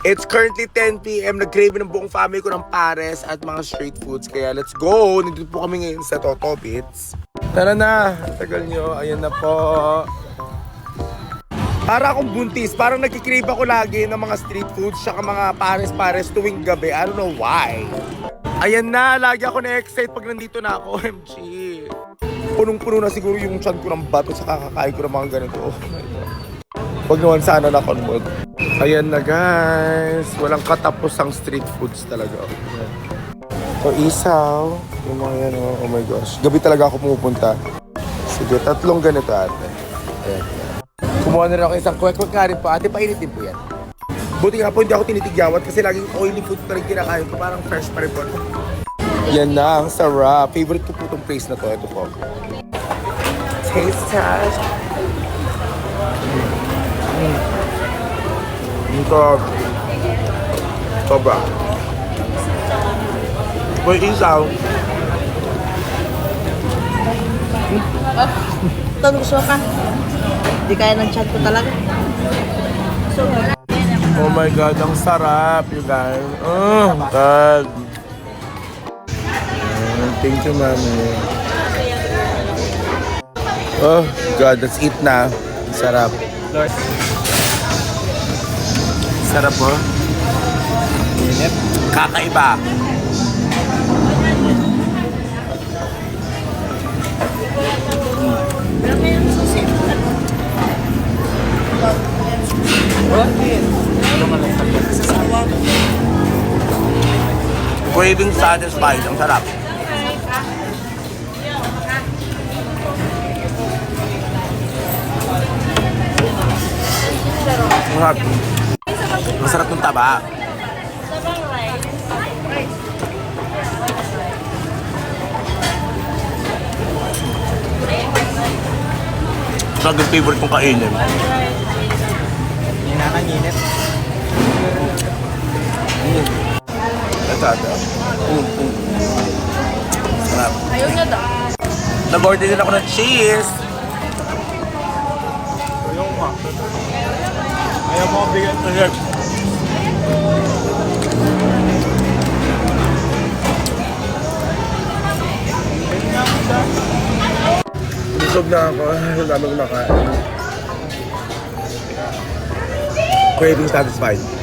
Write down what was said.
It's currently 10 p.m. Nag-crave ng buong family ko ng pares at mga street foods. Kaya let's go! Nandito po kami ngayon sa Toto Bits. Tara na! Tagal nyo. Ayan na po. Para akong buntis. Parang nag-crave ako lagi ng mga street foods tsaka mga pares-pares tuwing gabi. I don't know why. Ayan na! Lagi ako na-excite pag nandito na ako. OMG! Punong-puno na siguro yung tiyan ko ng bato sa kakakain ko ng mga ganito. Oh my God. Huwag naman sana na-convert. Ayan na guys, walang katapusang street foods talaga. So isaw, yung mga yan, oh my gosh. Gabi talaga ako pumupunta. Sige, 3 ganito ate. Ayan. Kumuha na rin ako isang kwek-kwek nga rin po. Ate, painit din po yan. Buti nga po hindi ako tinitigyawat kasi laging oily food pa rin kinakain ko. Parang fresh pa rin po. Yan na, ang sarap. Favorite ko po itong place na to. Ito po. Taste test. Ito. Sobra. Uy, isaw. Tanong gusto ka. Hindi kaya ng chat ko talaga. Oh my God, ang sarap, you guys. Oh, God. Thank you, mami. Oh, God, let's eat na. Ang sarap. Sarap po. Kakaiba. Craving satisfied. Ang sarap. Masarap. Masarap ng taba. Ito yung favorite kong kainin. Nakainit. Ito. Sarap. Ayaw niya daw. Nag-order din ako ng cheese. Ayaw mo bigyan to here. Busog na ako. Ang dami kumakain. Craving satisfied.